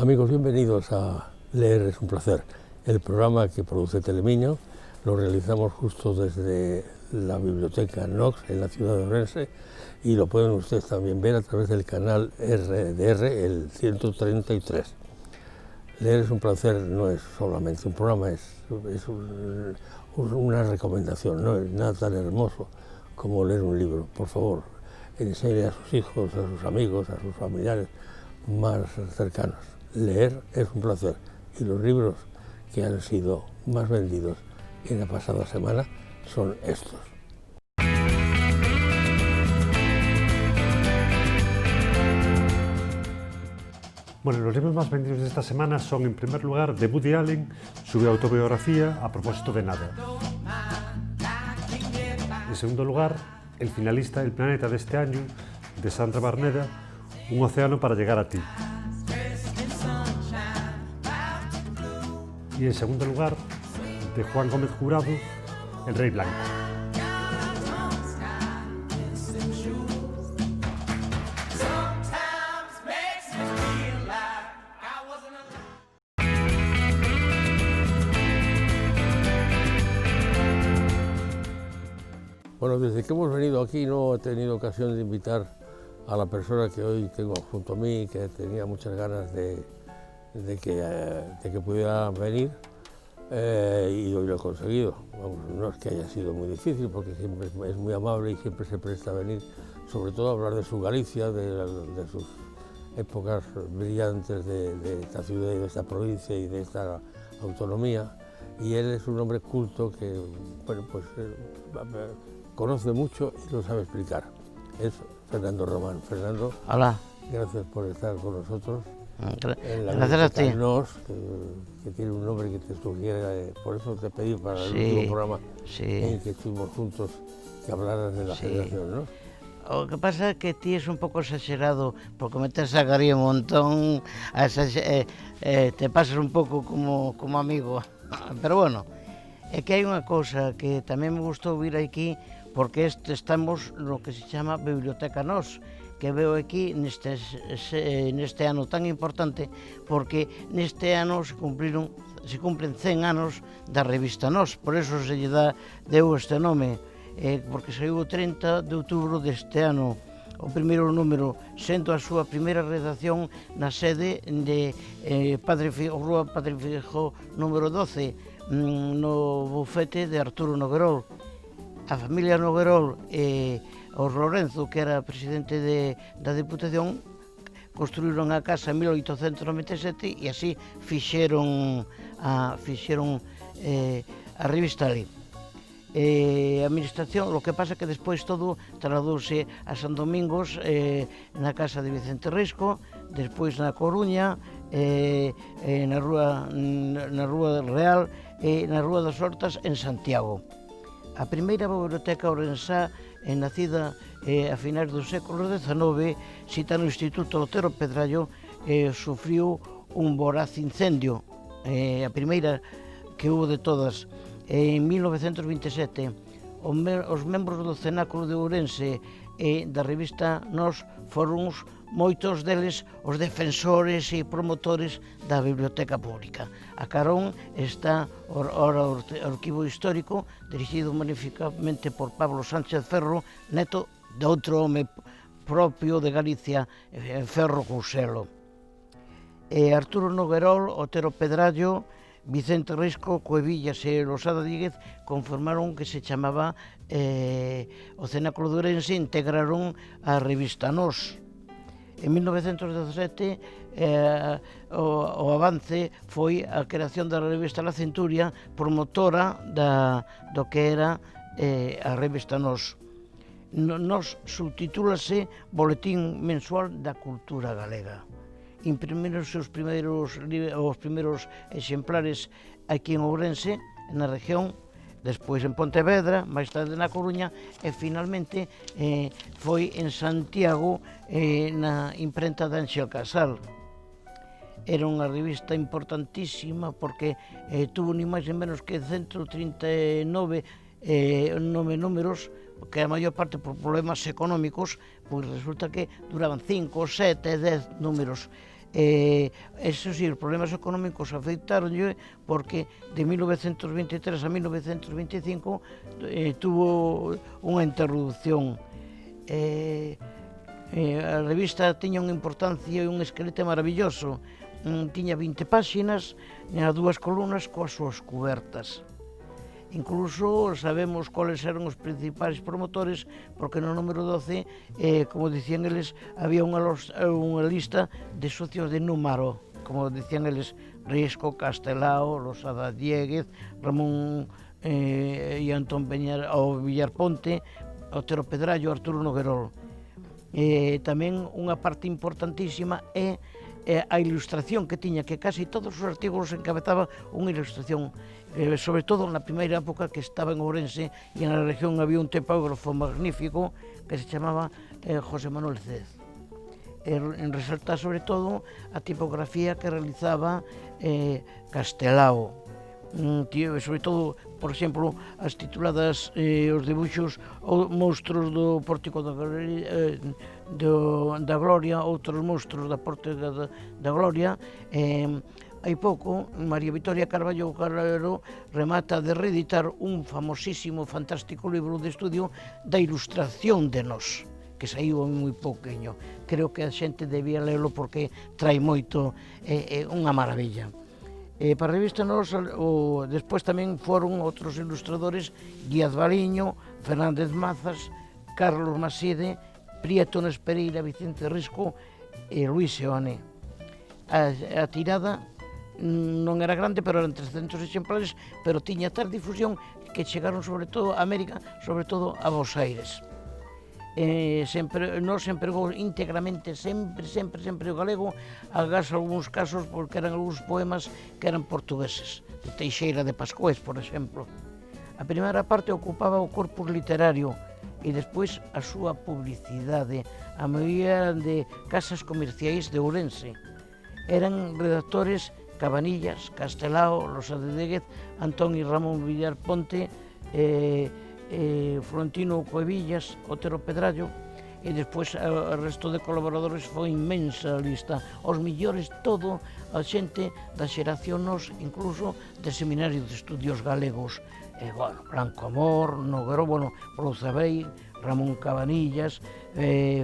Amigos, bienvenidos a Leer es un placer, el programa que produce Telemiño. Lo realizamos justo desde la biblioteca Knox en la ciudad de Ourense y lo pueden ustedes también ver a través del canal RDR, el 133. Leer es un placer no es solamente un programa, es una recomendación, no es nada tan hermoso como leer un libro. Por favor, enseñe a sus hijos, a sus amigos, a sus familiares más cercanos. Leer es un placer y los libros que han sido más vendidos en la pasada semana son estos. Bueno, los libros más vendidos de esta semana son, en primer lugar, de Woody Allen, su autobiografía A propósito de nada. En segundo lugar, el finalista El planeta de este año, de Sandra Barneda, Un océano para llegar a ti. Y en segundo lugar, de Juan Gómez Jurado, El rey blanco. Bueno, desde que hemos venido aquí no he tenido ocasión de invitar a la persona que hoy tengo junto a mí, que tenía muchas ganas de que pudiera venir y hoy lo he conseguido. Vamos, no es que haya sido muy difícil porque siempre es muy amable y siempre se presta a venir, sobre todo a hablar de su Galicia, de sus épocas brillantes de esta ciudad y de esta provincia y de esta autonomía. Y él es un hombre culto que, bueno, pues conoce mucho y lo sabe explicar. Es Fernando Román. Fernando, hola. Gracias por estar con nosotros. Gracias a ti. Que tiene un nombre que te sugiere, por eso te pedí para el último programa en que estuvimos juntos que hablaras de la generación, ¿no? O que pasa é que ti es un pouco exagerado porque metes a Gary un montón, te pasas un pouco como amigo, pero bueno, é que hai unha cousa que tamén me gustou vir aquí porque estamos no que se chama Biblioteca Nos, que veo aquí neste ano tan importante porque neste ano se cumplen 100 anos da revista Nos, por eso se lle deu este nome, porque saiu o 30 de outubro deste ano o primeiro número, sendo a súa primeira redacción na sede de Rúa Padre Fijo número 12, no bufete de Arturo Noguerol. A familia Noguerol e o Lorenzo, que era presidente da Diputación, construíron a casa en 1897 e así fixeron a revista ali. A administración, o que pasa que despois todo traduce a San Domingos na casa de Vicente Risco, despois na Coruña, na Rúa Real e na Rúa das Hortas en Santiago. A primeira biblioteca ourensá, nacida a finais do século XIX, cita no Instituto Otero Pedrallo, sufriu un voraz incendio, a primeira que hubo de todas. En 1927, os membros do Cenáculo de Ourense e da revista Nos foron moitos deles os defensores e promotores da biblioteca pública. A carón está o arquivo histórico dirixido magníficamente por Pablo Sánchez Ferro, neto de outro home propio de Galicia, Ferro Couselo. Arturo Noguerol, Otero Pedrallo, Vicente Risco, Cuevillas e Losada Díguez conformaron que se chamaba o Cenáculo de Ourense, integraron a revista Nos. En 1917 o avance foi a creación da revista La Centuria, promotora do que era a revista Nos. Nos subtitúlase Boletín Mensual da Cultura Galega. Imprimiron os primeiros exemplares aquí en Ourense, na región, despois en Pontevedra, máis tarde na Coruña e finalmente foi en Santiago na imprenta de Ángel Casal. Era unha revista importantísima porque tuvo ni máis ni menos que 139 números, que a maior parte por problemas económicos, pois resulta que duraban 5, 7, 10 números. Eso sí, os problemas económicos afectaronlle porque de 1923 a 1925 tuvo unha interrupción. A revista tiña unha importancia e un esqueleto maravilloso. Tiña 20 páxinas, tiña 2 columnas coas súas cubertas. Incluso sabemos cuáles eran os principais promotores, porque no número 12, como dicían eles, había unha lista de socios de número, como dicían eles, Risco, Castelao, Losada Diéguez, Ramón e Antón Villarponte, Otero Pedrallo, Arturo Noguerol. Tamén unha parte importantísima é a ilustración que tiña, que casi todos os artigos encabezaba unha ilustración, sobre todo na primeira época que estaba en Ourense e na región había un tipógrafo magnífico que se chamaba José Manuel Cez. Resalta sobre todo a tipografía que realizaba Castelao, sobre todo, por exemplo, as tituladas, os dibuixos ou monstruos do Pórtico da Gloria, outros monstruos da Pórtico da Gloria. Hai pouco, María Victoria Carballo Carrero remata de reeditar un famosísimo, fantástico libro de estudio da ilustración de Nós, que saiu moi pouqueño. Creo que a xente debía lelo porque trae moito, unha maravilla. Para a revista Nós, despois tamén foron outros ilustradores, Díaz Baliño, Fernández Mazas, Carlos Maside, Prieto Nespereira, Vicente Risco e Luis Seoane. A tirada non era grande, pero eran 300 exemplares, pero tiña tal difusión que chegaron sobre todo a América, sobre todo a Buenos Aires. Non se empregou íntegramente, sempre o galego, agás algúns casos porque eran algúns poemas que eran portugueses, de Teixeira de Pascoés, por exemplo. A primeira parte ocupaba o corpus literario e despois a súa publicidade, a maioría de casas comerciais de Ourense. Eran redactores Cabanillas, Castelao, Losada Diéguez, Antón e Ramón Villarponte, Florentino Cuevillas, Otero Pedrallo, e despois o resto de colaboradores foi inmensa a lista, os millores, todo a xente da xeración Nós, incluso de Seminario de Estudios Galegos, Blanco Amor, Noguerol, Brozabei, Ramón Cabanillas,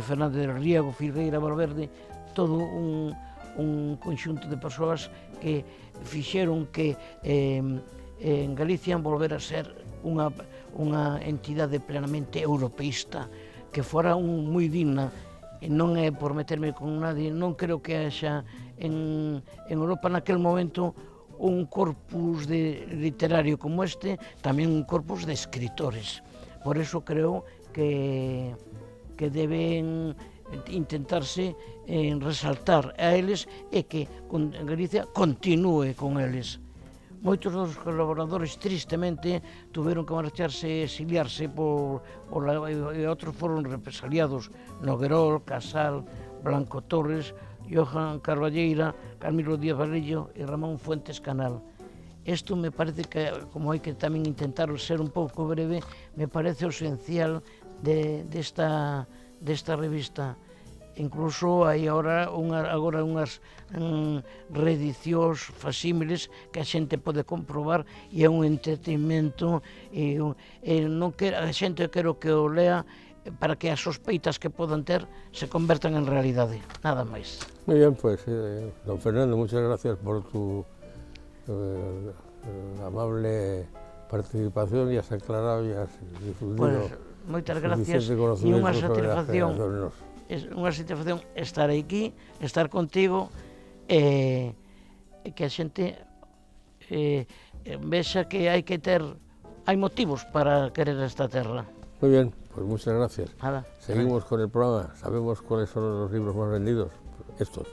Fernández del Riego, Filgueira Valverde, todo un conxunto de persoas que fixeron que en Galicia volver a ser unha entidade plenamente europeísta, que fora moi digna. Non é por meterme con nadie, non creo que haxa en Europa naquel momento un corpus literario como este, tamén un corpus de escritores. Por eso creo que deben intentarse resaltar a eles e que Galicia continúe con eles. Moitos dos colaboradores, tristemente, tuveron que marcharse e exiliarse e outros foron represaliados. Noguerol, Casal, Blanco Torres, Johan Carballeira, Camilo Díaz Valillo e Ramón Fuentes Canal. Isto me parece que, como hai que tamén intentar ser un pouco breve, me parece o esencial desta revista. Incluso hai agora unhas reedicións fasímiles que a xente pode comprobar e é un entretenimento e non a xente quero que o lea para que as sospeitas que podan ter se convertan en realidade, nada máis. Muy bien, pues, don Fernando, muchas gracias por tu amable participación y has aclarado y has difundido moitas gracias e unha satisfacción estar aquí, estar contigo e que a xente vexa que hai motivos para querer esta terra. Muy bien, pues muchas gracias. Nada. Seguimos con el programa. ¿Sabemos cuáles son los libros más vendidos? Estos.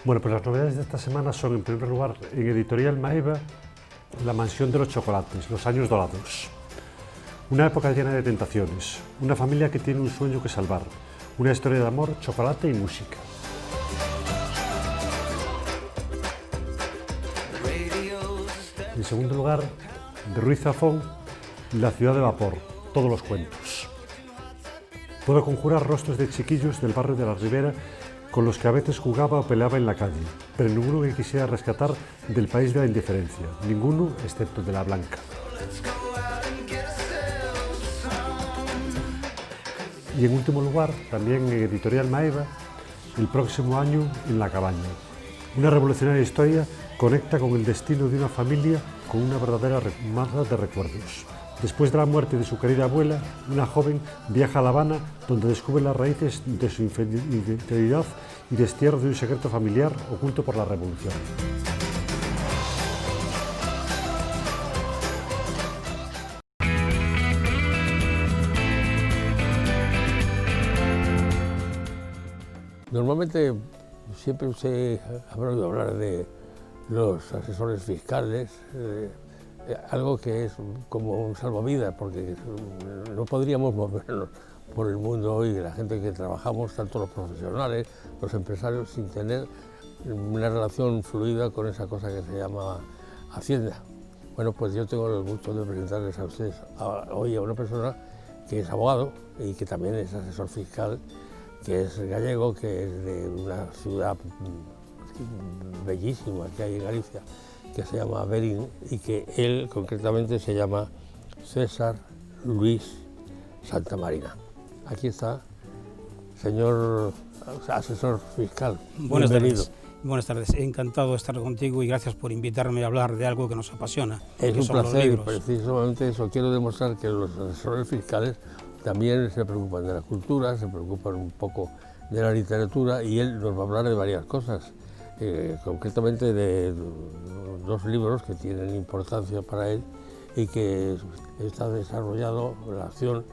Bueno, pues las novedades de esta semana son, en primer lugar, en Editorial Maeva, La mansión de los chocolates, los años dorados. Una época llena de tentaciones, una familia que tiene un sueño que salvar, una historia de amor, chocolate y música. En segundo lugar, de Ruiz Zafón, La ciudad de vapor, todos los cuentos. Puedo conjurar rostros de chiquillos del barrio de la Ribera con los que a veces jugaba o peleaba en la calle, pero ninguno que quisiera rescatar del país de la indiferencia, ninguno excepto de la Blanca. Y en último lugar, también en Editorial Maeva, el próximo año En la cabaña. Una revolucionaria historia conecta con el destino de una familia con una verdadera masa de recuerdos. Después de la muerte de su querida abuela, una joven viaja a La Habana, donde descubre las raíces de su infidelidad y destierro de un secreto familiar oculto por la revolución. Normalmente siempre se ha oído hablar de los asesores fiscales, algo que es como un salvavidas, porque no podríamos movernos por el mundo hoy, la gente que trabajamos, tanto los profesionales, los empresarios, sin tener una relación fluida con esa cosa que se llama Hacienda. Bueno, pues yo tengo el gusto de presentarles a ustedes hoy a una persona que es abogado y que también es asesor fiscal, que es gallego, que es de una ciudad bellísima que hay en Galicia, que se llama Verín, y que él concretamente se llama César Luis Santamarina. Aquí está, señor asesor fiscal. Buenas bienvenido. tardes. Buenas tardes, encantado de estar contigo y gracias por invitarme a hablar de algo que nos apasiona. Es que un son los placer, y libros. precisamente eso quiero demostrar, que los asesores fiscales también se preocupan de la cultura, se preocupan un poco de la literatura, y él nos va a hablar de varias cosas, concretamente de dos libros que tienen importancia para él y que está desarrollado la acción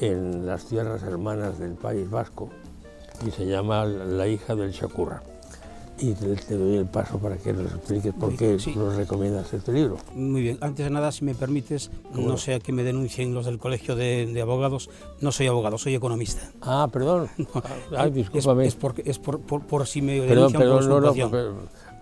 en las tierras hermanas del País Vasco, y se llama La hija del Chacurra. Y te doy el paso para que nos expliques por qué Sí. nos recomiendas este libro. Muy bien, antes de nada, si me permites, no sea que me denuncien los del colegio de abogados, no soy abogado, soy economista. Ah, perdón. Ay, discúlpame. Es por si me Perdón, denuncian por no, usurpación.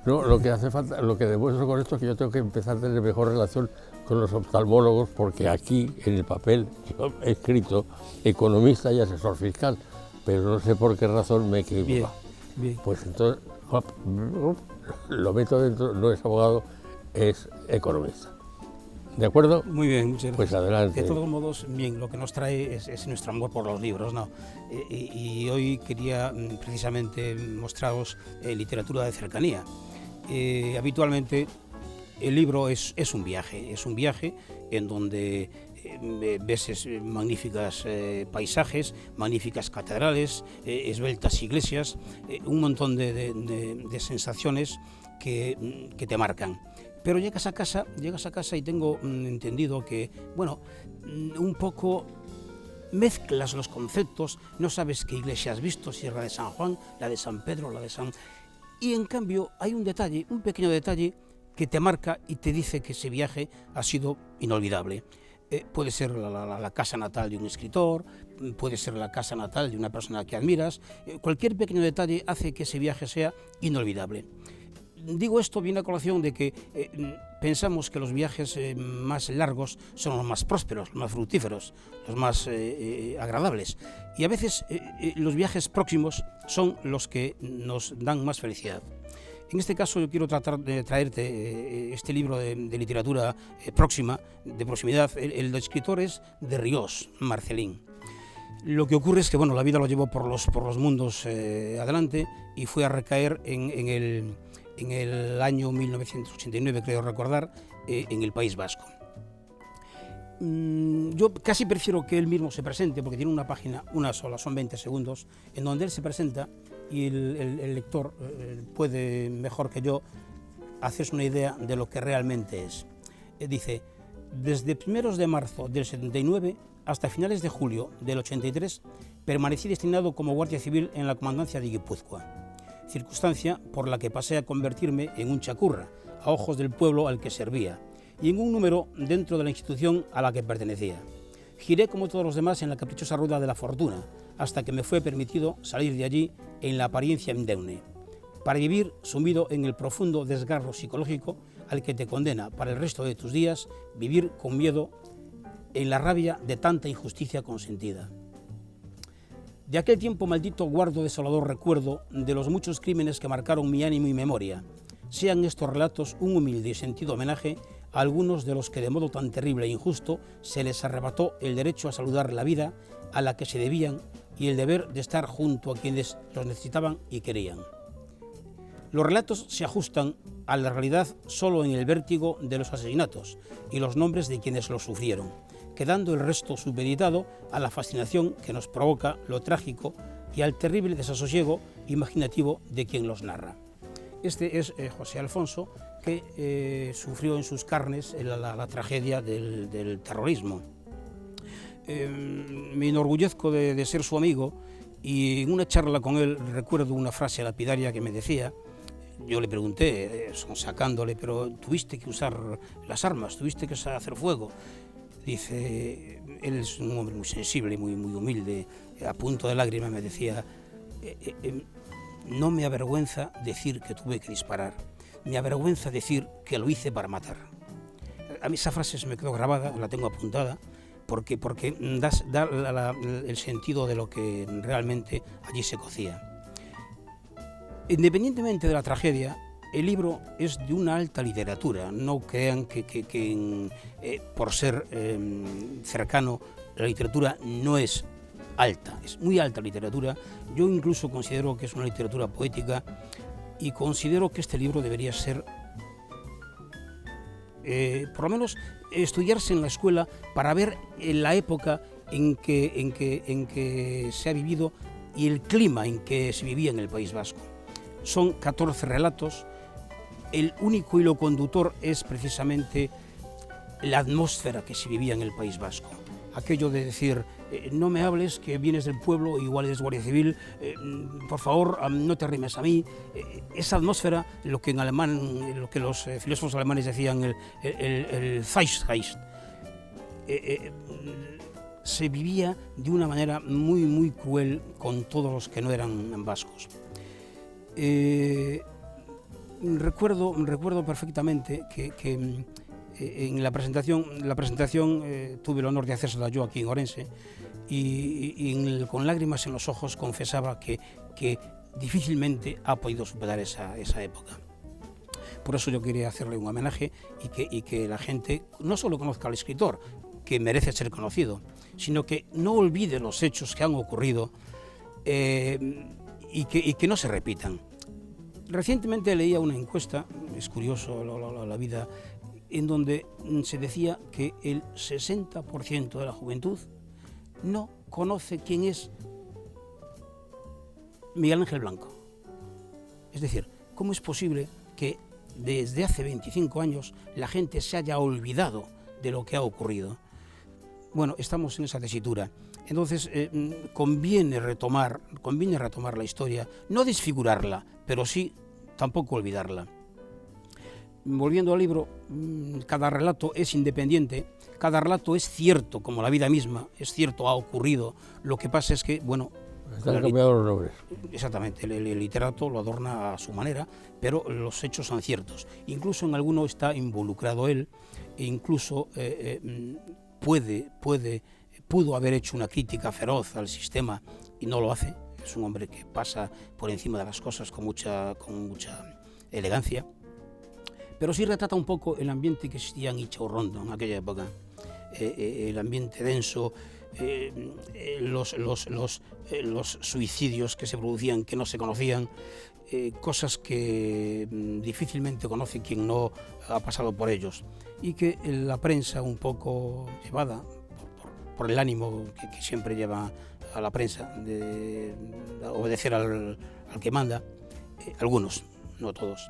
no, lo que hace falta, lo que demuestro con esto es que yo tengo que empezar a tener mejor relación con los oftalmólogos, porque aquí en el papel yo he escrito economista y asesor fiscal, pero no sé por qué razón me he equivocado. Bien. Pues entonces lo meto dentro, no es abogado, es economista. ¿De acuerdo? Muy bien, muchas gracias. Pues adelante. De todos modos, bien, lo que nos trae es nuestro amor por los libros, ¿no? Y hoy quería precisamente mostraros literatura de cercanía. Habitualmente el libro es un viaje en donde ves magníficos paisajes, magníficas catedrales, esbeltas iglesias, un montón de sensaciones que te marcan. Pero llegas a casa y tengo entendido que, bueno, un poco mezclas los conceptos, no sabes qué iglesia has visto, si es la de San Juan, la de San Pedro, la de San... Y en cambio hay un detalle, un pequeño detalle que te marca y te dice que ese viaje ha sido inolvidable. Puede ser la casa natal de un escritor, puede ser la casa natal de una persona que admiras, cualquier pequeño detalle hace que ese viaje sea inolvidable. Digo esto viene a colación de que pensamos que los viajes más largos son los más prósperos, los más fructíferos, los más agradables, y a veces los viajes próximos son los que nos dan más felicidad. En este caso yo quiero tratar de traerte este libro de literatura próxima, de proximidad. El escritor es de Riós, Marcelín. Lo que ocurre es que bueno, la vida lo llevó por los mundos adelante y fue a recaer en el año 1989, creo recordar, en el País Vasco. Yo casi prefiero que él mismo se presente, porque tiene una página, una sola, son 20 segundos, en donde él se presenta y el lector puede, mejor que yo, hacerse una idea de lo que realmente es. Dice, desde primeros de marzo del 79 hasta finales de julio del 83, permanecí destinado como guardia civil en la comandancia de Guipúzcoa, circunstancia por la que pasé a convertirme en un chacurra, a ojos del pueblo al que servía, y en un número dentro de la institución a la que pertenecía. Giré como todos los demás en la caprichosa rueda de la fortuna, hasta que me fue permitido salir de allí en la apariencia indemne, para vivir sumido en el profundo desgarro psicológico al que te condena para el resto de tus días vivir con miedo en la rabia de tanta injusticia consentida. De aquel tiempo maldito guardo desolador recuerdo de los muchos crímenes que marcaron mi ánimo y memoria. Sean estos relatos un humilde y sentido homenaje a algunos de los que de modo tan terrible e injusto se les arrebató el derecho a saludar la vida a la que se debían y el deber de estar junto a quienes los necesitaban y querían. Los relatos se ajustan a la realidad solo en el vértigo de los asesinatos y los nombres de quienes los sufrieron, quedando el resto supeditado a la fascinación que nos provoca lo trágico y al terrible desasosiego imaginativo de quien los narra. Este es José Alfonso, que sufrió en sus carnes la tragedia del terrorismo. Me enorgullezco de ser su amigo, y en una charla con él recuerdo una frase lapidaria que me decía. Yo le pregunté, sacándole, pero tuviste que usar las armas, tuviste que hacer fuego. Dice, él es un hombre muy sensible y muy humilde, a punto de lágrimas me decía, no me avergüenza decir que tuve que disparar, me avergüenza decir que lo hice para matar. A mí esa frase se me quedó grabada, la tengo apuntada, porque da el sentido de lo que realmente allí se cocía. Independientemente de la tragedia, el libro es de una alta literatura. No crean que por ser cercano, la literatura no es alta, es muy alta literatura. Yo incluso considero que es una literatura poética y considero que este libro debería ser, por lo menos, estudiarse en la escuela para ver la época en que se ha vivido y el clima en que se vivía en el País Vasco. Son 14 relatos, el único hilo conductor es precisamente la atmósfera que se vivía en el País Vasco. Aquello de decir, no me hables que vienes del pueblo, igual eres guardia civil, por favor no te arrimes a mí. Esa atmósfera, lo que en alemán, lo que los filósofos alemanes decían el Zeitgeist, se vivía de una manera muy cruel con todos los que no eran vascos. Recuerdo perfectamente que en la presentación tuve el honor de hacérsela yo aquí en Orense y con lágrimas en los ojos confesaba que difícilmente ha podido superar esa época. Por eso yo quería hacerle un homenaje y que la gente no solo conozca al escritor, que merece ser conocido, sino que no olvide los hechos que han ocurrido y que no se repitan. Recientemente leía una encuesta, es curioso la vida, en donde se decía que el 60% de la juventud no conoce quién es Miguel Ángel Blanco. Es decir, ¿cómo es posible que desde hace 25 años la gente se haya olvidado de lo que ha ocurrido? Bueno, estamos en esa tesitura. Entonces, conviene retomar la historia, no desfigurarla, pero sí tampoco olvidarla. Volviendo al libro, cada relato es independiente, cada relato es cierto, como la vida misma, es cierto, ha ocurrido. Lo que pasa es que, bueno... Están cambiados los nombres. Exactamente, el literato lo adorna a su manera, pero los hechos son ciertos. Incluso en alguno está involucrado él, e incluso pudo haber hecho una crítica feroz al sistema y no lo hace. Es un hombre que pasa por encima de las cosas con mucha elegancia, pero sí retrata un poco el ambiente que existía en Ichaurrondo en aquella época, el ambiente denso, los suicidios que se producían que no se conocían, cosas que difícilmente conoce quien no ha pasado por ellos, y que la prensa, un poco llevada por el ánimo que siempre lleva a la prensa de obedecer al que manda, algunos, no todos,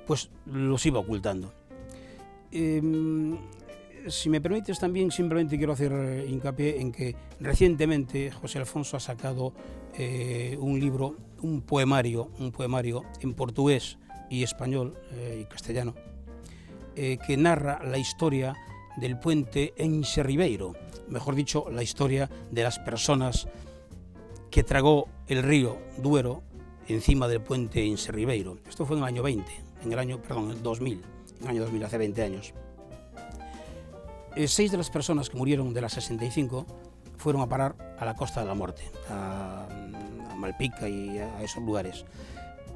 pues los iba ocultando. Si me permites también, simplemente quiero hacer hincapié en que recientemente José Alfonso ha sacado un libro, un poemario en portugués y español y castellano, que narra la historia del puente Enxerribeiro, mejor dicho, la historia de las personas que tragó el río Duero encima del puente Enxerribeiro. Esto fue en el año 2000, hace 20 años. 6 de las personas que murieron de las 65 fueron a parar a la Costa de la Muerte, a Malpica y a esos lugares.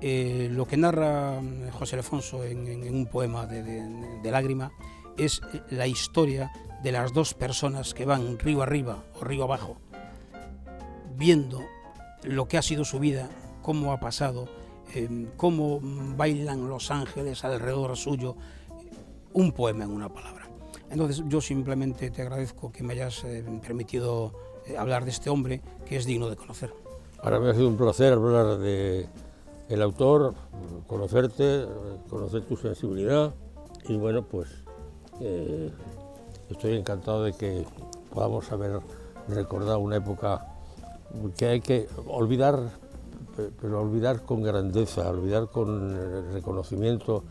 Lo que narra José Alfonso en un poema de Lágrima es la historia de las dos personas que van río arriba o río abajo, viendo lo que ha sido su vida, cómo ha pasado, cómo bailan los ángeles alrededor suyo, un poema en una palabra. Entonces yo simplemente te agradezco que me hayas permitido hablar de este hombre que es digno de conocer. Para mí ha sido un placer hablar de el autor, conocerte, conocer tu sensibilidad y bueno, pues estoy encantado de que podamos haber recordado una época que hay que olvidar, pero olvidar con grandeza, olvidar con reconocimiento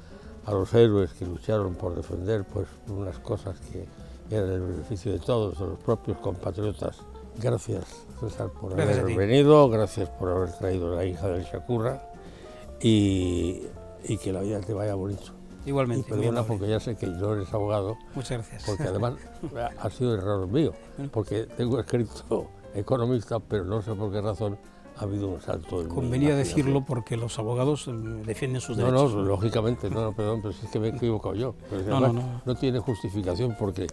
a los héroes que lucharon por defender pues unas cosas que eran el beneficio de todos, de los propios compatriotas. Gracias, César, por haber venido, gracias por haber traído a la hija del Chacurra y que la vida te vaya bonito. Igualmente. Y perdona porque ya sé que no eres abogado. Muchas gracias. Porque además ha sido error mío, porque tengo escrito economista, pero no sé por qué razón ha habido un salto en Convenía decirlo porque los abogados defienden sus derechos. No, lógicamente, perdón, pero si es que me he equivocado yo. Pero no tiene justificación porque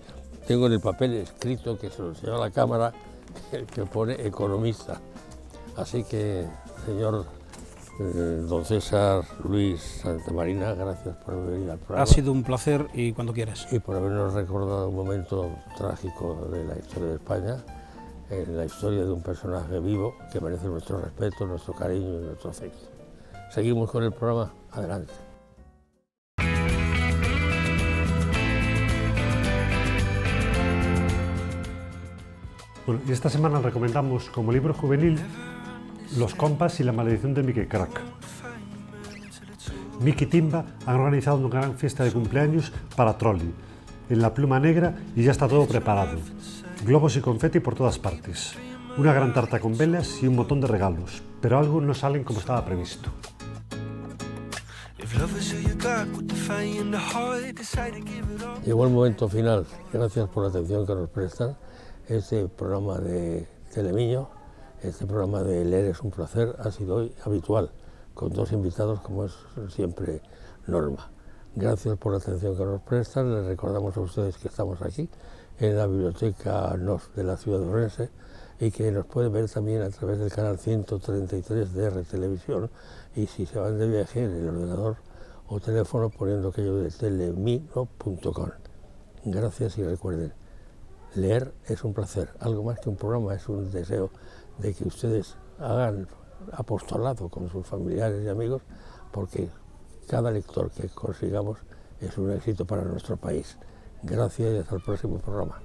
tengo en el papel escrito que se lo enseñó a la Cámara que pone economista. Así que, señor don César Luis Santamarina, gracias por haber venido al programa. Ha sido un placer y cuando quieras. Y por habernos recordado un momento trágico de la historia de España, la historia de un personaje vivo que merece nuestro respeto, nuestro cariño y nuestro afecto. Seguimos con el programa, adelante. Bueno, y esta semana recomendamos como libro juvenil Los compas y la maldición de Mickey Crack. Mickey y Timba han organizado una gran fiesta de cumpleaños para Trolli, en la Pluma Negra, y ya está todo preparado. Globos y confeti por todas partes, una gran tarta con velas y un montón de regalos, pero algo no salen como estaba previsto. Llegó el momento final, gracias por la atención que nos prestan. Este programa de Telemiño, este programa de Leer es un placer, ha sido hoy habitual, con dos invitados como es siempre norma. Gracias por la atención que nos prestan, les recordamos a ustedes que estamos aquí en la Biblioteca NOS de la ciudad de Orense y que nos pueden ver también a través del canal 133 de R Televisión y si se van de viaje en el ordenador o teléfono poniendo aquello de telemino.com. Gracias y recuerden, leer es un placer, algo más que un programa, es un deseo de que ustedes hagan apostolado con sus familiares y amigos porque cada lector que consigamos es un éxito para nuestro país. Gracias y hasta el próximo programa.